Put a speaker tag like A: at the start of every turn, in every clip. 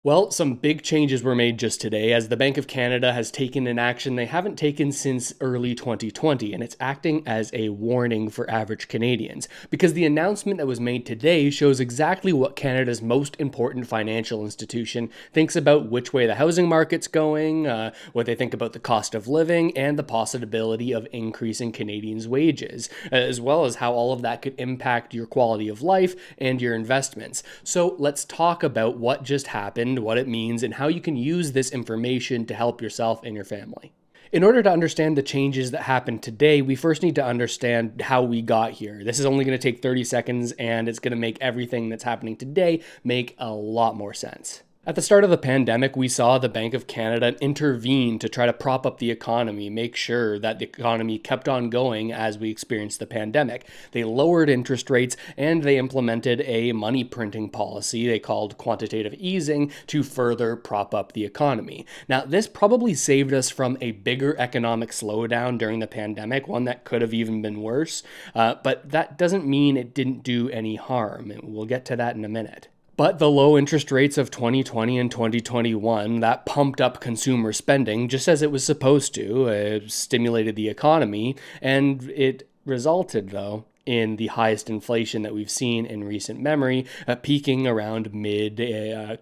A: Well, some big changes were made just today as the Bank of Canada has taken an action they haven't taken since early 2020, and it's acting as a warning for average Canadians. Because the announcement that was made today shows exactly what Canada's most important financial institution thinks about which way the housing market's going, what they think about the cost of living, and the possibility of increasing Canadians' wages, as well as how all of that could impact your quality of life and your investments. So let's talk about what just happened, what it means, and how you can use this information to help yourself and your family. In order to understand the changes that happened today, we first need to understand how we got here. This is only going to take 30 seconds, and it's going to make everything that's happening today make a lot more sense. At the start of the pandemic, we saw the Bank of Canada intervene to try to prop up the economy, make sure that the economy kept on going as we experienced the pandemic. They lowered interest rates and they implemented a money printing policy they called quantitative easing to further prop up the economy. Now, this probably saved us from a bigger economic slowdown during the pandemic, one that could have even been worse, but that doesn't mean it didn't do any harm, and we'll get to that in a minute. But the low interest rates of 2020 and 2021, that pumped up consumer spending just as it was supposed to, stimulated the economy, and it resulted, though, in the highest inflation that we've seen in recent memory, peaking around mid-April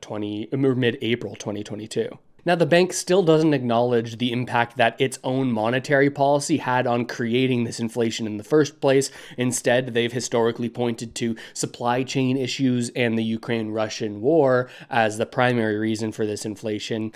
A: 2022. Now, the bank still doesn't acknowledge the impact that its own monetary policy had on creating this inflation in the first place. Instead, they've historically pointed to supply chain issues and the Ukraine-Russian war as the primary reason for this inflation.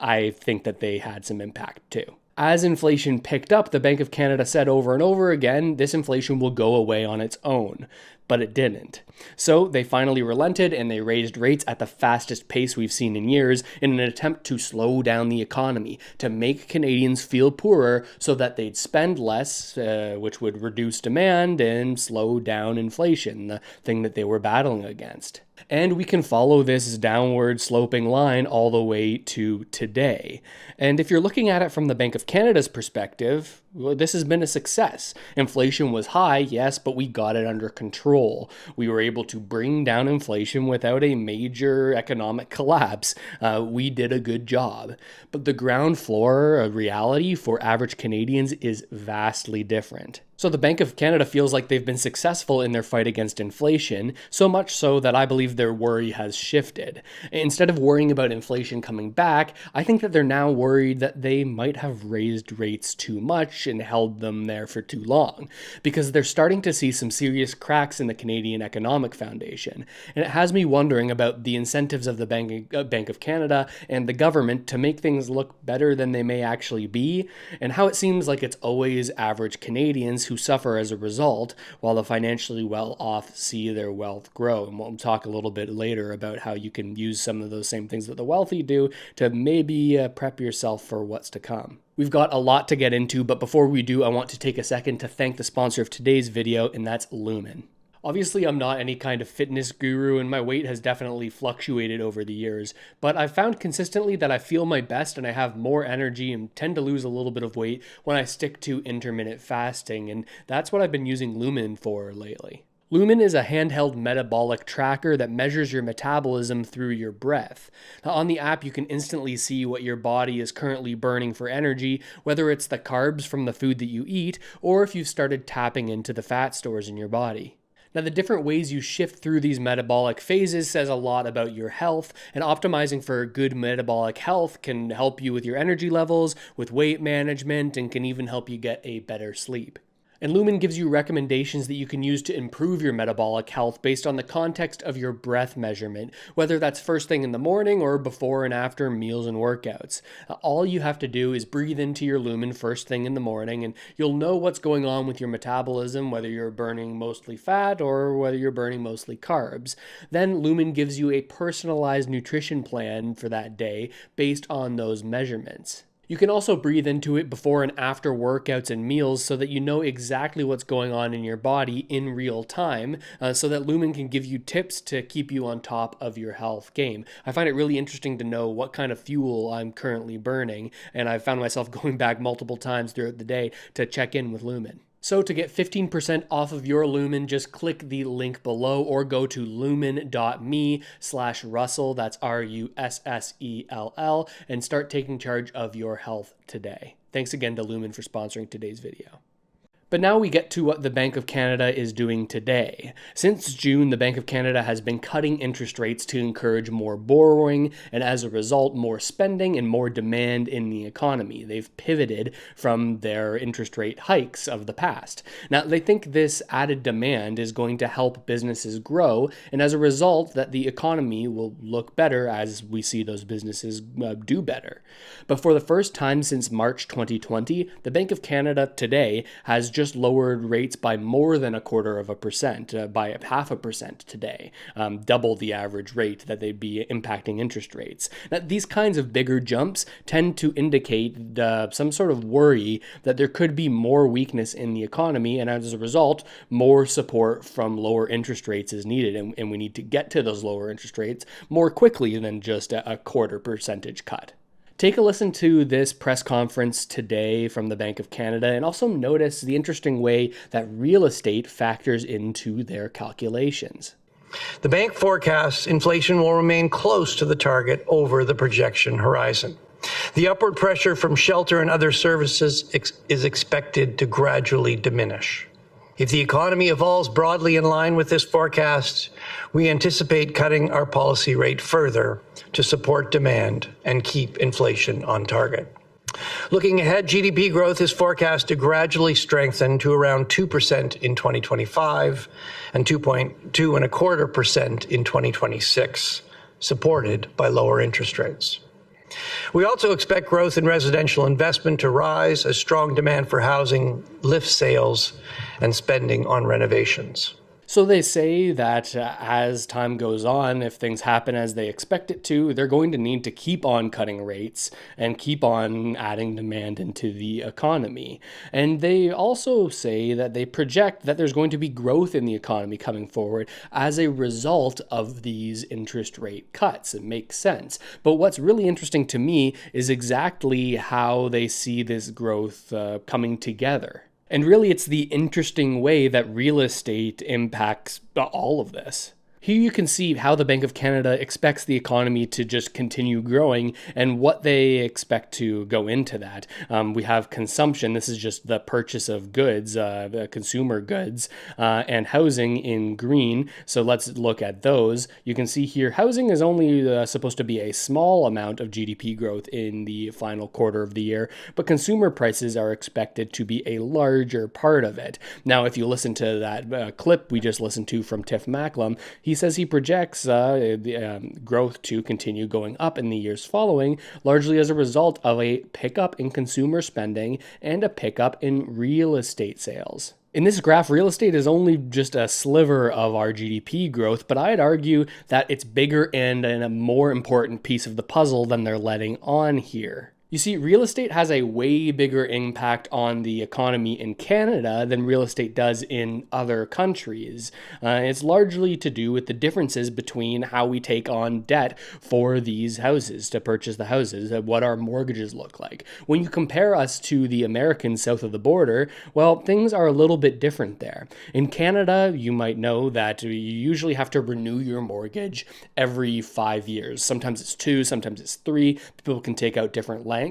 A: I think that they had some impact too. As inflation picked up, the Bank of Canada said over and over again, this inflation will go away on its own. But it didn't. So they finally relented and they raised rates at the fastest pace we've seen in years in an attempt to slow down the economy, to make Canadians feel poorer so that they'd spend less, which would reduce demand and slow down inflation, the thing that they were battling against. And we can follow this downward sloping line all the way to today. And if you're looking at it from the Bank of Canada's perspective, well, this has been a success. Inflation was high, yes, but we got it under control. We were able to bring down inflation without a major economic collapse. We did a good job. But the ground floor reality for average Canadians is vastly different. So the Bank of Canada feels like they've been successful in their fight against inflation, so much so that I believe their worry has shifted. Instead of worrying about inflation coming back, I think that they're now worried that they might have raised rates too much and held them there for too long, because they're starting to see some serious cracks in the Canadian Economic Foundation. And it has me wondering about the incentives of the Bank of Canada and the government to make things look better than they may actually be, and how it seems like it's always average Canadians who suffer as a result, while the financially well-off see their wealth grow. And we'll talk a little bit later about how you can use some of those same things that the wealthy do to maybe prep yourself for what's to come. We've got a lot to get into, but before we do, I want to take a second to thank the sponsor of today's video, and that's Lumen. Obviously, I'm not any kind of fitness guru, and my weight has definitely fluctuated over the years, but I've found consistently that I feel my best and I have more energy and tend to lose a little bit of weight when I stick to intermittent fasting, and that's what I've been using Lumen for lately. Lumen is a handheld metabolic tracker that measures your metabolism through your breath. Now, on the app, you can instantly see what your body is currently burning for energy, whether it's the carbs from the food that you eat, or if you've started tapping into the fat stores in your body. Now, the different ways you shift through these metabolic phases says a lot about your health, and optimizing for good metabolic health can help you with your energy levels, with weight management, and can even help you get a better sleep. And Lumen gives you recommendations that you can use to improve your metabolic health based on the context of your breath measurement, whether that's first thing in the morning or before and after meals and workouts. All you have to do is breathe into your Lumen first thing in the morning, and you'll know what's going on with your metabolism, whether you're burning mostly fat or whether you're burning mostly carbs. Then Lumen gives you a personalized nutrition plan for that day based on those measurements. You can also breathe into it before and after workouts and meals so that you know exactly what's going on in your body in real time, so that Lumen can give you tips to keep you on top of your health game. I find it really interesting to know what kind of fuel I'm currently burning, and I've found myself going back multiple times throughout the day to check in with Lumen. So to get 15% off of your Lumen, just click the link below or go to lumen.me/Russell, that's RUSSELL, and start taking charge of your health today. Thanks again to Lumen for sponsoring today's video. But now we get to what the Bank of Canada is doing today. Since June, the Bank of Canada has been cutting interest rates to encourage more borrowing, and as a result, more spending and more demand in the economy. They've pivoted from their interest rate hikes of the past. Now, they think this added demand is going to help businesses grow, and as a result, that the economy will look better as we see those businesses do better. But for the first time since March 2020, the Bank of Canada today has just lowered rates by more than 0.25%, by 0.5% today, double the average rate that they'd be impacting interest rates. Now, these kinds of bigger jumps tend to indicate some sort of worry that there could be more weakness in the economy, and as a result, more support from lower interest rates is needed, and we need to get to those lower interest rates more quickly than just a 0.25% cut. Take a listen to this press conference today from the Bank of Canada and also notice the interesting way that real estate factors into their calculations.
B: The bank forecasts inflation will remain close to the target over the projection horizon. The upward pressure from shelter and other services is expected to gradually diminish. If the economy evolves broadly in line with this forecast, we anticipate cutting our policy rate further to support demand and keep inflation on target. Looking ahead, GDP growth is forecast to gradually strengthen to around 2% in 2025 and 2.25% in 2026, supported by lower interest rates. We also expect growth in residential investment to rise as strong demand for housing lifts sales and spending on renovations.
A: So they say that as time goes on, if things happen as they expect it to, they're going to need to keep on cutting rates and keep on adding demand into the economy. And they also say that they project that there's going to be growth in the economy coming forward as a result of these interest rate cuts. It makes sense. But what's really interesting to me is exactly how they see this growth coming together. And really, it's the interesting way that real estate impacts all of this. Here you can see how the Bank of Canada expects the economy to just continue growing and what they expect to go into that. We have consumption. This is just the purchase of goods, consumer goods, and housing in green. So let's look at those. You can see here housing is only supposed to be a small amount of GDP growth in the final quarter of the year, but consumer prices are expected to be a larger part of it. Now, if you listen to that clip we just listened to from Tiff Macklem, he says he projects growth to continue going up in the years following, largely as a result of a pickup in consumer spending and a pickup in real estate sales. In this graph, real estate is only just a sliver of our GDP growth, but I'd argue that it's bigger and a more important piece of the puzzle than they're letting on here. You see, real estate has a way bigger impact on the economy in Canada than real estate does in other countries. It's largely to do with the differences between how we take on debt for these houses, to purchase the houses, what our mortgages look like. When you compare us to the Americans south of the border, well, things are a little bit different there. In Canada, you might know that you usually have to renew your mortgage every 5 years. Sometimes it's 2, sometimes it's 3. People can take out different lengths.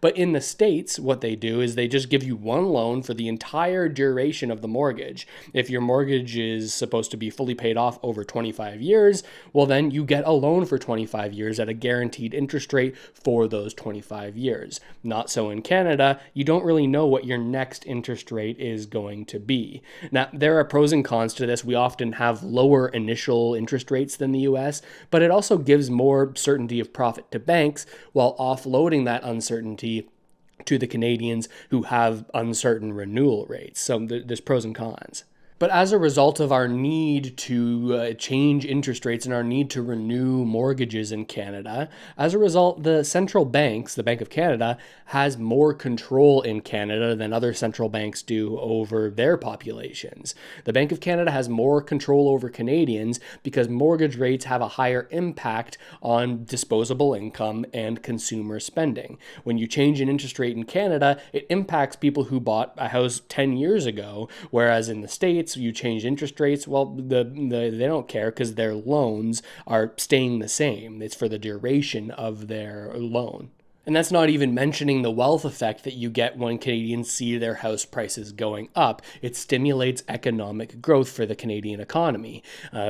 A: But in the States, what they do is they just give you one loan for the entire duration of the mortgage. If your mortgage is supposed to be fully paid off over 25 years, well, then you get a loan for 25 years at a guaranteed interest rate for those 25 years. Not so in Canada. You don't really know what your next interest rate is going to be. Now, there are pros and cons to this. We often have lower initial interest rates than the US, but it also gives more certainty of profit to banks while offloading that uncertainty to the Canadians who have uncertain renewal rates. So there's pros and cons. But as a result of our need to change interest rates and our need to renew mortgages in Canada, as a result, the central banks, the Bank of Canada, has more control in Canada than other central banks do over their populations. The Bank of Canada has more control over Canadians because mortgage rates have a higher impact on disposable income and consumer spending. When you change an interest rate in Canada, it impacts people who bought a house 10 years ago, whereas in the States, you change interest rates, well, they don't care because their loans are staying the same. It's for the duration of their loan. And that's not even mentioning the wealth effect that you get when Canadians see their house prices going up. It stimulates economic growth for the Canadian economy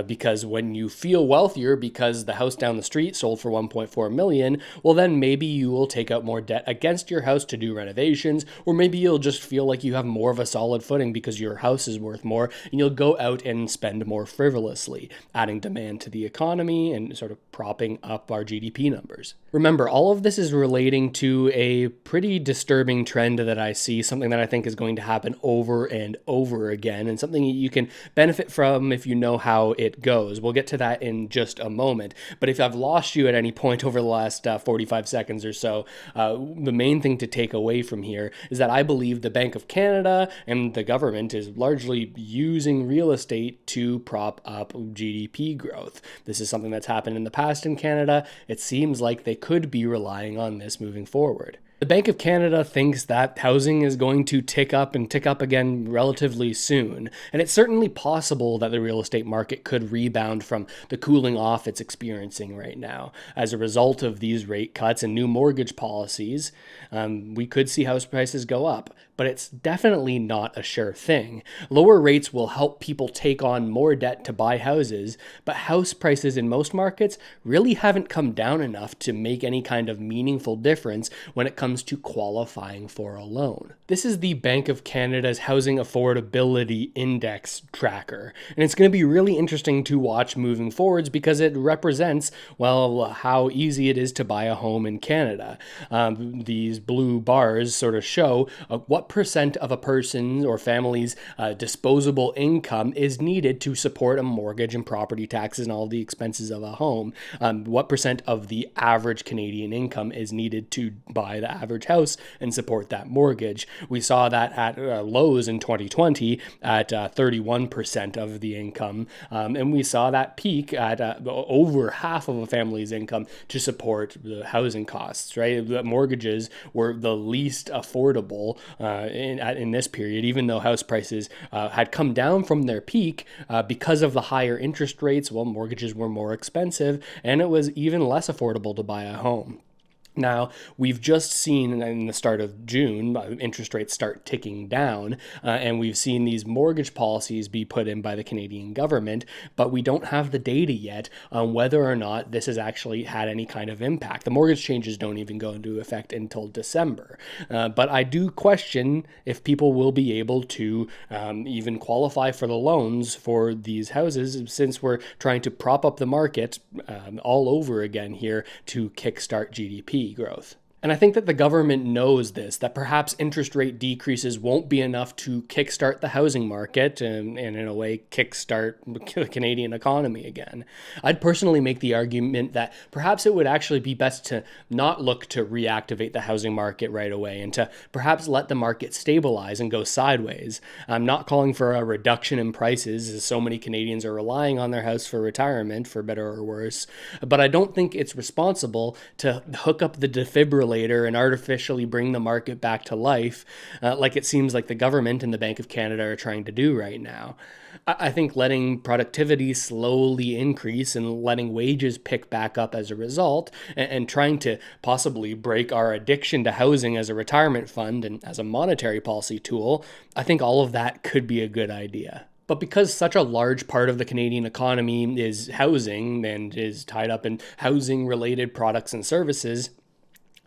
A: because when you feel wealthier because the house down the street sold for $1.4 million, well, then maybe you will take out more debt against your house to do renovations, or maybe you'll just feel like you have more of a solid footing because your house is worth more, and you'll go out and spend more frivolously, adding demand to the economy and sort of propping up our GDP numbers. Remember, all of this is relating to a pretty disturbing trend that I see, something that I think is going to happen over and over again, and something you can benefit from if you know how it goes. We'll get to that in just a moment. But if I've lost you at any point over the last 45 seconds or so, the main thing to take away from here is that I believe the Bank of Canada and the government is largely using real estate to prop up GDP growth. This is something that's happened in the past in Canada. It seems like they could be relying on this moving forward. The Bank of Canada thinks that housing is going to tick up and tick up again relatively soon, and it's certainly possible that the real estate market could rebound from the cooling off it's experiencing right now. As a result of these rate cuts and new mortgage policies, we could see house prices go up, but it's definitely not a sure thing. Lower rates will help people take on more debt to buy houses, but house prices in most markets really haven't come down enough to make any kind of meaningful difference when it comes to qualifying for a loan. This is the Bank of Canada's Housing Affordability Index tracker, and it's going to be really interesting to watch moving forwards because it represents, well, how easy it is to buy a home in Canada. These blue bars sort of show what percent of a person's or family's disposable income is needed to support a mortgage and property taxes and all the expenses of a home. What percent of the average Canadian income is needed to buy the average house and support that mortgage. We saw that at lows in 2020 at 31% of the income, and we saw that peak at over half of a family's income to support the housing costs, right? The mortgages were the least affordable in this period, even though house prices had come down from their peak because of the higher interest rates. Well, mortgages were more expensive, and it was even less affordable to buy a home. Now, we've just seen in the start of June, interest rates start ticking down, and we've seen these mortgage policies be put in by the Canadian government, but we don't have the data yet on whether or not this has actually had any kind of impact. The mortgage changes don't even go into effect until December, but I do question if people will be able to even qualify for the loans for these houses, since we're trying to prop up the market all over again here to kickstart GDP growth. And I think that the government knows this, that perhaps interest rate decreases won't be enough to kickstart the housing market and in a way, kickstart the Canadian economy again. I'd personally make the argument that perhaps it would actually be best to not look to reactivate the housing market right away and to perhaps let the market stabilize and go sideways. I'm not calling for a reduction in prices, as so many Canadians are relying on their house for retirement, for better or worse, but I don't think it's responsible to hook up the defibrillator and artificially bring the market back to life, like it seems like the government and the Bank of Canada are trying to do right now. I think letting productivity slowly increase and letting wages pick back up as a result, and trying to possibly break our addiction to housing as a retirement fund and as a monetary policy tool, I think all of that could be a good idea. But because such a large part of the Canadian economy is housing and is tied up in housing-related products and services,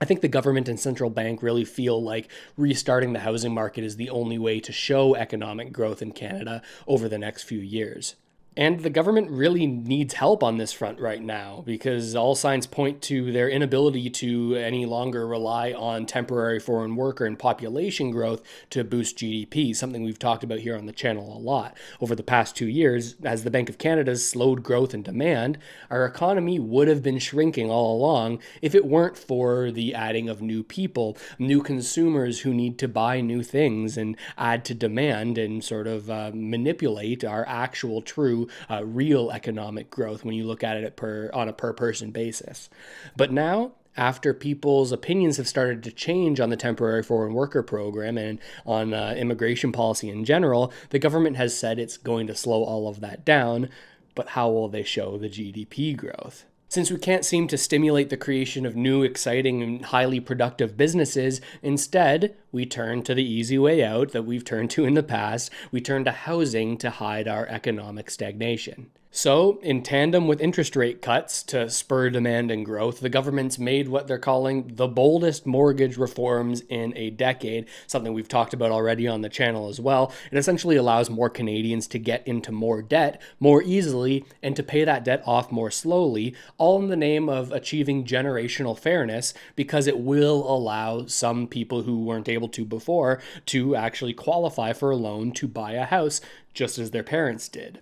A: I think the government and central bank really feel like restarting the housing market is the only way to show economic growth in Canada over the next few years. And the government really needs help on this front right now because all signs point to their inability to any longer rely on temporary foreign worker and population growth to boost GDP, something we've talked about here on the channel a lot. Over the past 2 years, as the Bank of Canada's slowed growth and demand, our economy would have been shrinking all along if it weren't for the adding of new people, new consumers who need to buy new things and add to demand and sort of manipulate our actual true real economic growth when you look at it on a per person basis. But now, after people's opinions have started to change on the temporary foreign worker program and on immigration policy in general, the government has said it's going to slow all of that down. But how will they show the GDP growth? Since we can't seem to stimulate the creation of new, exciting, and highly productive businesses, instead, we turn to the easy way out that we've turned to in the past. We turn to housing to hide our economic stagnation. So, in tandem with interest rate cuts to spur demand and growth, the government's made what they're calling the boldest mortgage reforms in a decade, something we've talked about already on the channel as well. It essentially allows more Canadians to get into more debt more easily and to pay that debt off more slowly, all in the name of achieving generational fairness, because it will allow some people who weren't able to before to actually qualify for a loan to buy a house, just as their parents did.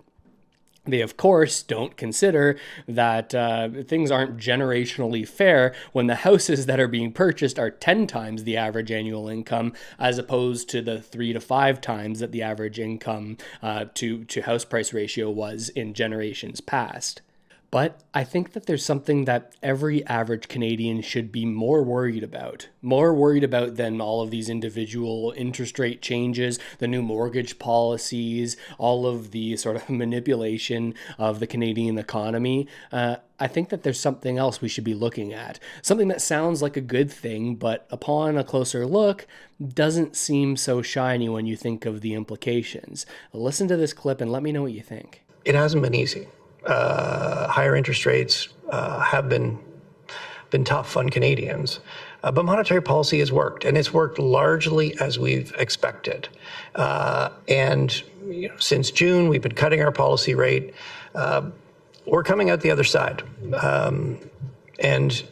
A: They, of course, don't consider that things aren't generationally fair when the houses that are being purchased are 10 times the average annual income, as opposed to the 3 to 5 times that the average income to house price ratio was in generations past. But I think that there's something that every average Canadian should be more worried about than all of these individual interest rate changes, the new mortgage policies, all of the sort of manipulation of the Canadian economy. I think that there's something else we should be looking at. Something that sounds like a good thing, but upon a closer look, doesn't seem so shiny when you think of the implications. Listen to this clip and let me know what you think.
B: It hasn't been easy. Higher interest rates have been tough on Canadians, but monetary policy has worked, and it's worked largely as we've expected. And since June, we've been cutting our policy rate. We're coming out the other side, and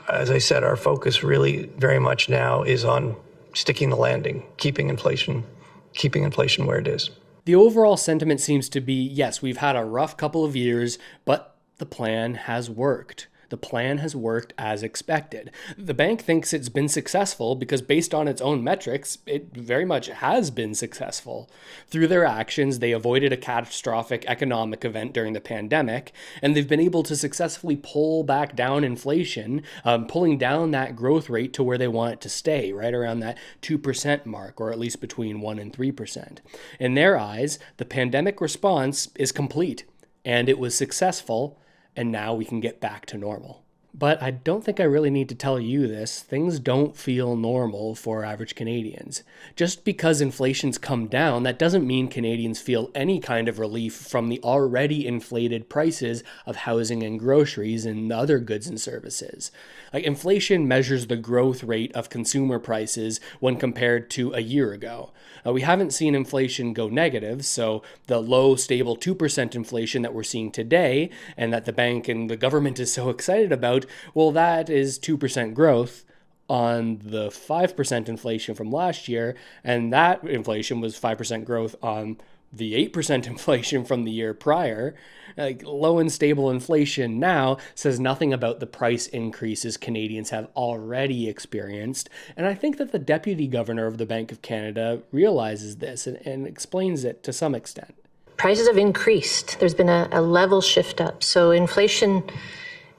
B: as I said, our focus really very much now is on sticking the landing, keeping inflation where it is.
A: The overall sentiment seems to be, yes, we've had a rough couple of years, but the plan has worked. The plan has worked as expected. The bank thinks it's been successful because based on its own metrics, it very much has been successful. Through their actions, they avoided a catastrophic economic event during the pandemic, and they've been able to successfully pull back down inflation, pulling down that growth rate to where they want it to stay, right around that 2% mark, or at least between 1% and 3%. In their eyes, the pandemic response is complete, and it was successful, and now we can get back to normal. But I don't think I really need to tell you this. Things don't feel normal for average Canadians. Just because inflation's come down, that doesn't mean Canadians feel any kind of relief from the already inflated prices of housing and groceries and other goods and services. Like, inflation measures the growth rate of consumer prices when compared to a year ago. We haven't seen inflation go negative, so the low, stable 2% inflation that we're seeing today and that the bank and the government is so excited about, well, that is 2% growth on the 5% inflation from last year, and that inflation was 5% growth on the 8% inflation from the year prior. Like, low and stable inflation now says nothing about the price increases Canadians have already experienced. And I think that the Deputy Governor of the Bank of Canada realizes this and explains it to some extent.
C: Prices have increased. There's been a level shift up. So inflation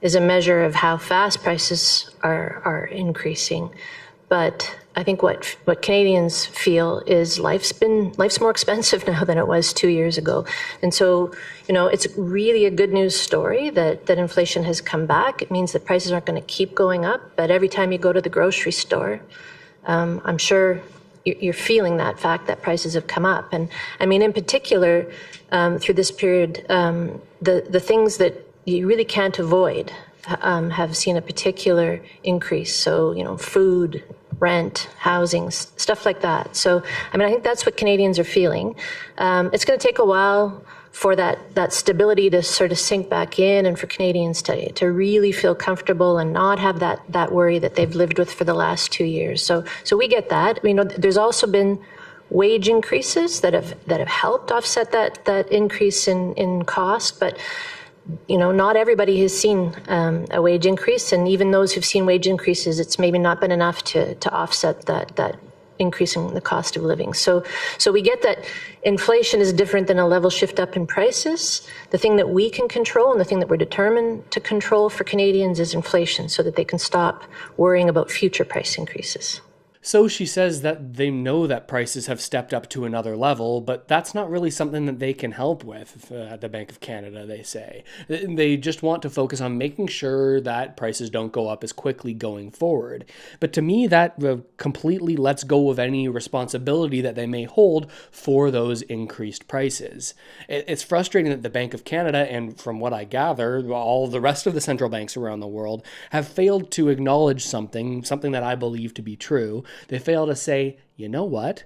C: is a measure of how fast prices are increasing. But I think what Canadians feel is life's more expensive now than it was 2 years ago. And so, it's really a good news story that inflation has come back. It means that prices aren't going to keep going up. But every time you go to the grocery store, I'm sure you're feeling that fact that prices have come up. And I mean, in particular, through this period, the things that you really can't avoid have seen a particular increase. So, food, rent, housing, stuff like that. So, I mean, I think that's what Canadians are feeling. It's going to take a while for that stability to sort of sink back in, and for Canadians to really feel comfortable and not have that worry that they've lived with for the last 2 years. So we get that. I mean, there's also been wage increases that have helped offset that increase in cost, but not everybody has seen a wage increase, and even those who've seen wage increases, it's maybe not been enough to offset that increase in the cost of living. So we get that inflation is different than a level shift up in prices. The thing that we can control and the thing that we're determined to control for Canadians is inflation, so that they can stop worrying about future price increases.
A: So she says that they know that prices have stepped up to another level, but that's not really something that they can help with at the Bank of Canada, they say. They just want to focus on making sure that prices don't go up as quickly going forward. But to me, that completely lets go of any responsibility that they may hold for those increased prices. It's frustrating that the Bank of Canada, and from what I gather, all the rest of the central banks around the world, have failed to acknowledge something that I believe to be true. They fail to say, you know what?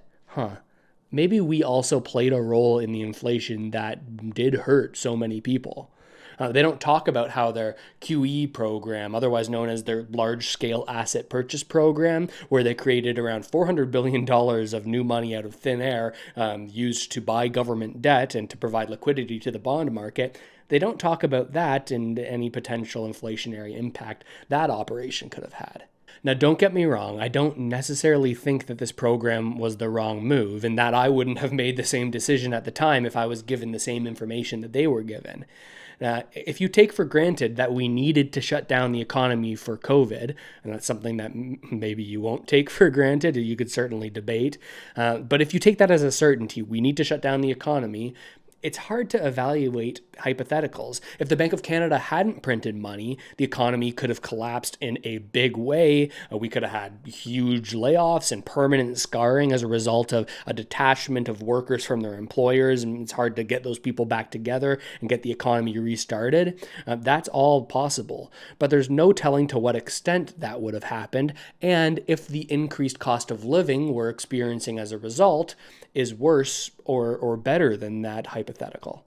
A: Maybe we also played a role in the inflation that did hurt so many people. They don't talk about how their QE program, otherwise known as their large-scale asset purchase program, where they created around $400 billion of new money out of thin air, used to buy government debt and to provide liquidity to the bond market. They don't talk about that and any potential inflationary impact that operation could have had. Now, don't get me wrong, I don't necessarily think that this program was the wrong move, and that I wouldn't have made the same decision at the time if I was given the same information that they were given. If you take for granted that we needed to shut down the economy for COVID, and that's something that maybe you won't take for granted, you could certainly debate, but if you take that as a certainty, we need to shut down the economy, it's hard to evaluate hypotheticals. If the Bank of Canada hadn't printed money, the economy could have collapsed in a big way. We could have had huge layoffs and permanent scarring as a result of a detachment of workers from their employers, and it's hard to get those people back together and get the economy restarted. That's all possible, but there's no telling to what extent that would have happened, and if the increased cost of living we're experiencing as a result is worse or better than that hypothetical.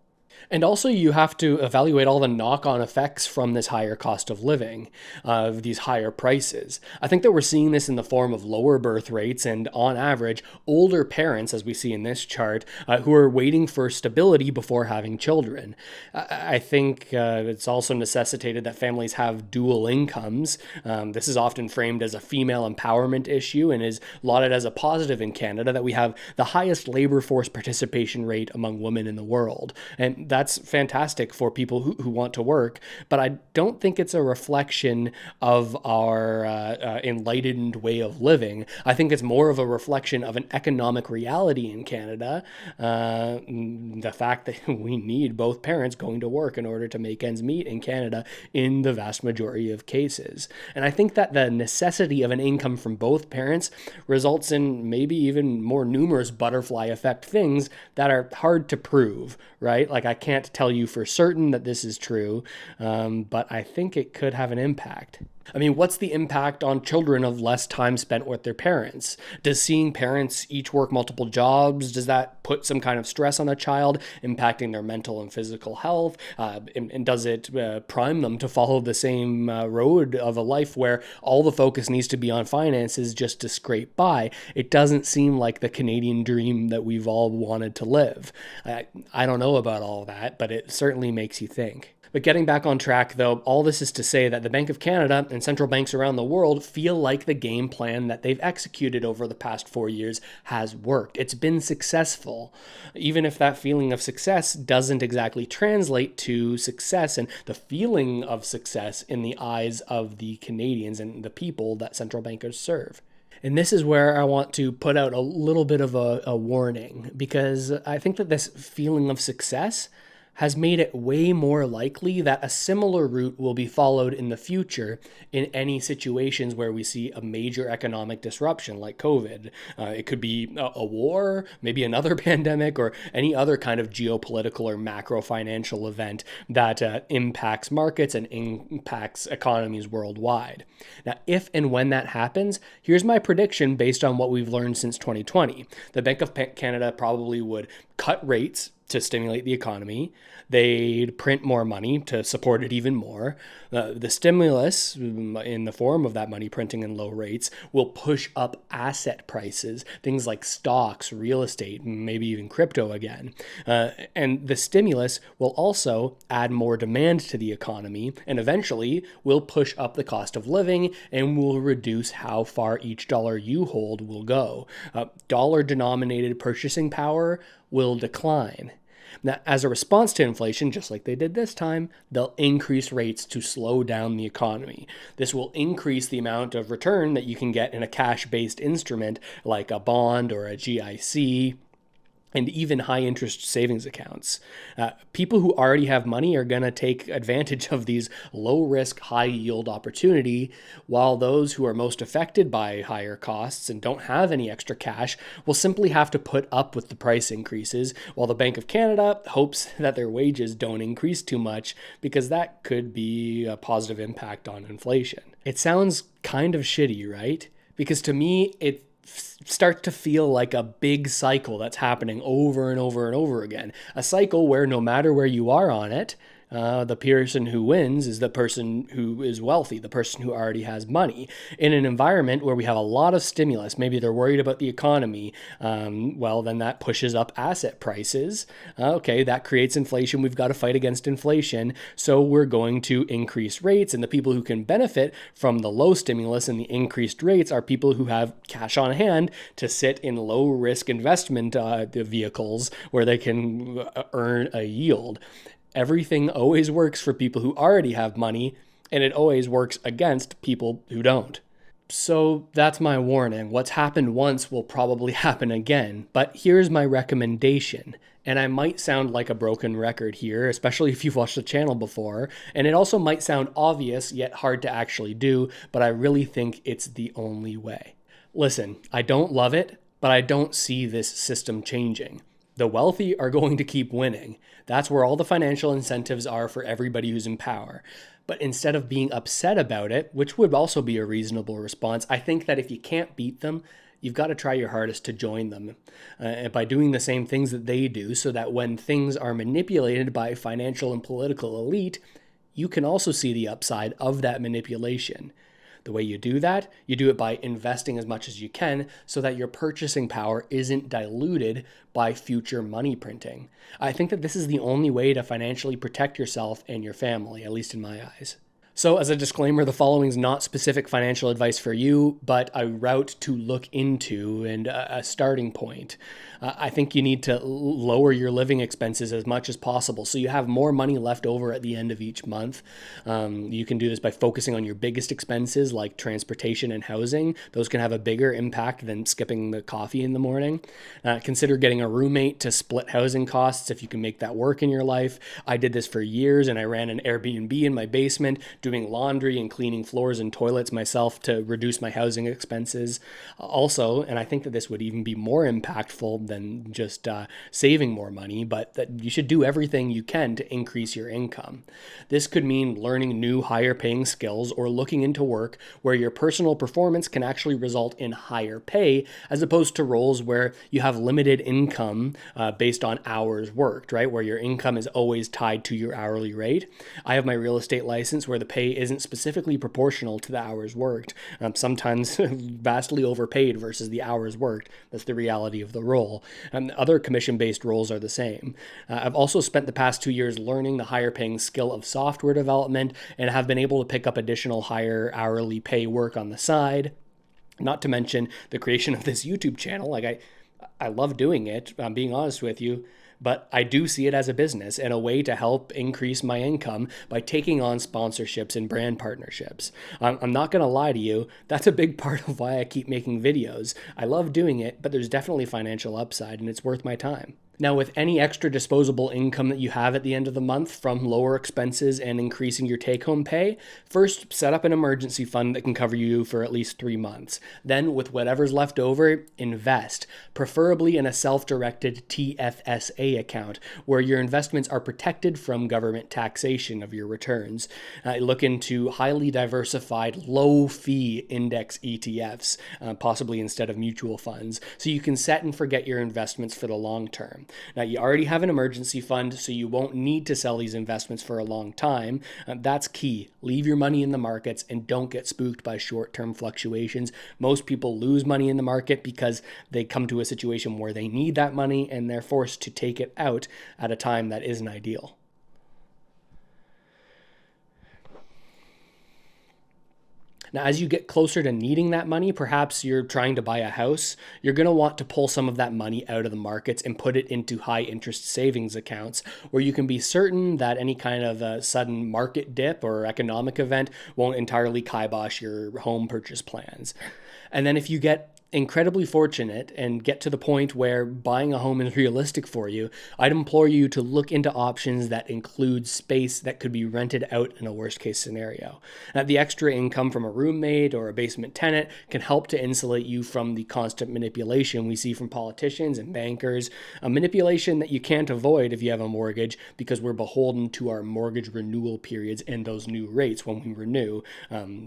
A: And also, you have to evaluate all the knock-on effects from this higher cost of living, of these higher prices. I think that we're seeing this in the form of lower birth rates and, on average, older parents, as we see in this chart, who are waiting for stability before having children. I think it's also necessitated that families have dual incomes. This is often framed as a female empowerment issue and is lauded as a positive in Canada that we have the highest labor force participation rate among women in the world. And that's fantastic for people who want to work, but I don't think it's a reflection of our enlightened way of living. I think it's more of a reflection of an economic reality in Canada, the fact that we need both parents going to work in order to make ends meet in Canada in the vast majority of cases. And I think that the necessity of an income from both parents results in maybe even more numerous butterfly effect things that are hard to prove, right? Like, I can't tell you for certain that this is true, but I think it could have an impact. I mean, what's the impact on children of less time spent with their parents? Does seeing parents each work multiple jobs, does that put some kind of stress on a child, impacting their mental and physical health? And does it prime them to follow the same road of a life where all the focus needs to be on finances just to scrape by? It doesn't seem like the Canadian dream that we've all wanted to live. I don't know about all that, but it certainly makes you think. But getting back on track, though, all this is to say that the Bank of Canada and central banks around the world feel like the game plan that they've executed over the past 4 years has worked. It's been successful, even if that feeling of success doesn't exactly translate to success and the feeling of success in the eyes of the Canadians and the people that central bankers serve. And this is where I want to put out a little bit of a warning, because I think that this feeling of success has made it way more likely that a similar route will be followed in the future in any situations where we see a major economic disruption like COVID. It could be a war, maybe another pandemic, or any other kind of geopolitical or macro financial event that impacts markets and impacts economies worldwide. Now, if and when that happens, here's my prediction based on what we've learned since 2020. The Bank of Canada probably would cut rates to stimulate the economy. They'd print more money to support it even more. The stimulus, in the form of that money printing and low rates, will push up asset prices, things like stocks, real estate, maybe even crypto again. And the stimulus will also add more demand to the economy and eventually will push up the cost of living and will reduce how far each dollar you hold will go. Dollar-denominated purchasing power will decline. Now, as a response to inflation, just like they did this time, they'll increase rates to slow down the economy. This will increase the amount of return that you can get in a cash-based instrument like a bond or a GIC, and even high-interest savings accounts. People who already have money are going to take advantage of these low-risk, high-yield opportunity, while those who are most affected by higher costs and don't have any extra cash will simply have to put up with the price increases, while the Bank of Canada hopes that their wages don't increase too much, because that could be a positive impact on inflation. It sounds kind of shitty, right? Because to me, it start to feel like a big cycle that's happening over and over and over again. A cycle where no matter where you are on it, the person who wins is the person who is wealthy, the person who already has money. In an environment where we have a lot of stimulus, maybe they're worried about the economy, well, then that pushes up asset prices. Okay, that creates inflation. We've got to fight against inflation. So we're going to increase rates. And the people who can benefit from the low stimulus and the increased rates are people who have cash on hand to sit in low risk investment vehicles where they can earn a yield. Everything always works for people who already have money, and it always works against people who don't. So that's my warning. What's happened once will probably happen again. But here's my recommendation. And I might sound like a broken record here, especially if you've watched the channel before. And it also might sound obvious, yet hard to actually do, but I really think it's the only way. Listen, I don't love it, but I don't see this system changing. The wealthy are going to keep winning. That's where all the financial incentives are for everybody who's in power. But instead of being upset about it, which would also be a reasonable response, I think that if you can't beat them, you've got to try your hardest to join them by doing the same things that they do, so that when things are manipulated by financial and political elite, you can also see the upside of that manipulation. The way you do that, you do it by investing as much as you can so that your purchasing power isn't diluted by future money printing. I think that this is the only way to financially protect yourself and your family, at least in my eyes. So as a disclaimer, the following is not specific financial advice for you, but a route to look into and a starting point. I think you need to lower your living expenses as much as possible so you have more money left over at the end of each month. You can do this by focusing on your biggest expenses like transportation and housing. Those can have a bigger impact than skipping the coffee in the morning. Consider getting a roommate to split housing costs if you can make that work in your life. I did this for years, and I ran an Airbnb in my basement, doing laundry and cleaning floors and toilets myself to reduce my housing expenses. Also, and I think that this would even be more impactful than just saving more money, but that you should do everything you can to increase your income. This could mean learning new higher paying skills or looking into work where your personal performance can actually result in higher pay, as opposed to roles where you have limited income based on hours worked, right? Where your income is always tied to your hourly rate. I have my real estate license where the pay isn't specifically proportional to the hours worked, sometimes vastly overpaid versus the hours worked. That's the reality of the role. Other commission-based roles are the same. I've also spent the past 2 years learning the higher paying skill of software development and have been able to pick up additional higher hourly pay work on the side. Not to mention the creation of this YouTube channel. I love doing it, I'm being honest with you. But I do see it as a business and a way to help increase my income by taking on sponsorships and brand partnerships. I'm not going to lie to you, that's a big part of why I keep making videos. I love doing it, but there's definitely financial upside and it's worth my time. Now, with any extra disposable income that you have at the end of the month from lower expenses and increasing your take-home pay, first set up an emergency fund that can cover you for at least 3 months. Then, with whatever's left over, invest, preferably in a self-directed TFSA account, where your investments are protected from government taxation of your returns. Look into highly diversified, low-fee index ETFs, possibly instead of mutual funds, so you can set and forget your investments for the long term. Now, you already have an emergency fund, so you won't need to sell these investments for a long time. That's key. Leave your money in the markets and don't get spooked by short-term fluctuations. Most people lose money in the market because they come to a situation where they need that money and they're forced to take it out at a time that isn't ideal. Now, as you get closer to needing that money, perhaps you're trying to buy a house, you're going to want to pull some of that money out of the markets and put it into high interest savings accounts where you can be certain that any kind of a sudden market dip or economic event won't entirely kibosh your home purchase plans. And then if you get incredibly fortunate and get to the point where buying a home is realistic for you, I'd implore you to look into options that include space that could be rented out in a worst case scenario. Now, the extra income from a roommate or a basement tenant can help to insulate you from the constant manipulation we see from politicians and bankers, a manipulation that you can't avoid if you have a mortgage because we're beholden to our mortgage renewal periods and those new rates when we renew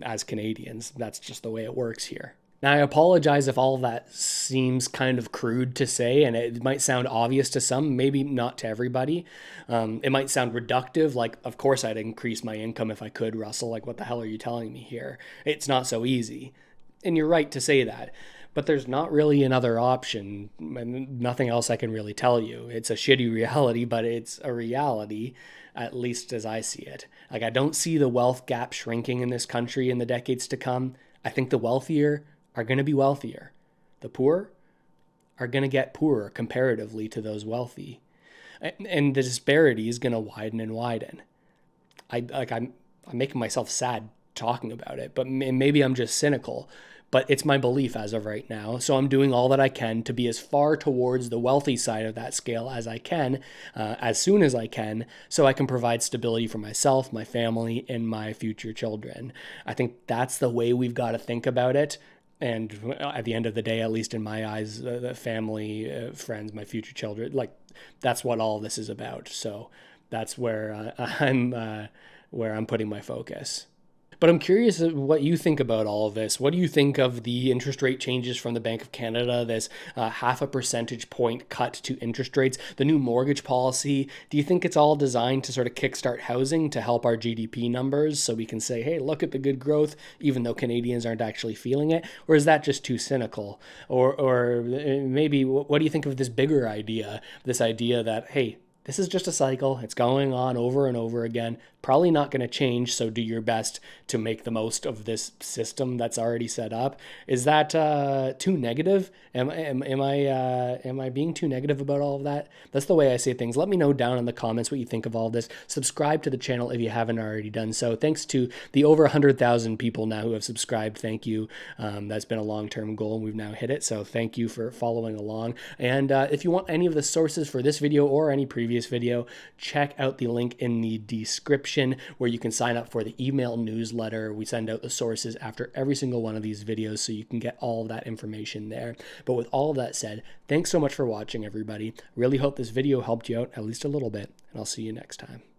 A: as Canadians. That's just the way it works here. Now, I apologize if all of that seems kind of crude to say, and it might sound obvious to some, maybe not to everybody. It might sound reductive, like, of course I'd increase my income if I could, Russell. Like, what the hell are you telling me here? It's not so easy. And you're right to say that. But there's not really another option, and nothing else I can really tell you. It's a shitty reality, but it's a reality, at least as I see it. Like, I don't see the wealth gap shrinking in this country in the decades to come. I think the wealthier are going to be wealthier. The poor are going to get poorer comparatively to those wealthy. And the disparity is going to widen and widen. I'm making myself sad talking about it, but maybe I'm just cynical. But it's my belief as of right now. So I'm doing all that I can to be as far towards the wealthy side of that scale as I can, as soon as I can, so I can provide stability for myself, my family, and my future children. I think that's the way we've got to think about it. And at the end of the day, at least in my eyes, the family, friends, my future children, like that's what all of this is about. So that's where I'm putting my focus. But I'm curious what you think about all of this. What do you think of the interest rate changes from the Bank of Canada, this 0.5 percentage point cut to interest rates, the new mortgage policy? Do you think it's all designed to sort of kickstart housing to help our GDP numbers so we can say, hey, look at the good growth, even though Canadians aren't actually feeling it? Or is that just too cynical? Or maybe what do you think of this bigger idea, this idea that, hey, this is just a cycle. It's going on over and over again. Probably not going to change, so do your best to make the most of this system that's already set up. Is that too negative? Am I being too negative about all of that? That's the way I say things. Let me know down in the comments what you think of all of this. Subscribe to the channel if you haven't already done so. Thanks to the over 100,000 people now who have subscribed. Thank you. That's been a long-term goal, and we've now hit it. So thank you for following along. And if you want any of the sources for this video or any previous video, check out the link in the description where you can sign up for the email newsletter. We send out the sources after every single one of these videos, so you can get all of that information there. But with all of that said, thanks so much for watching, everybody. Really hope this video helped you out at least a little bit, and I'll see you next time.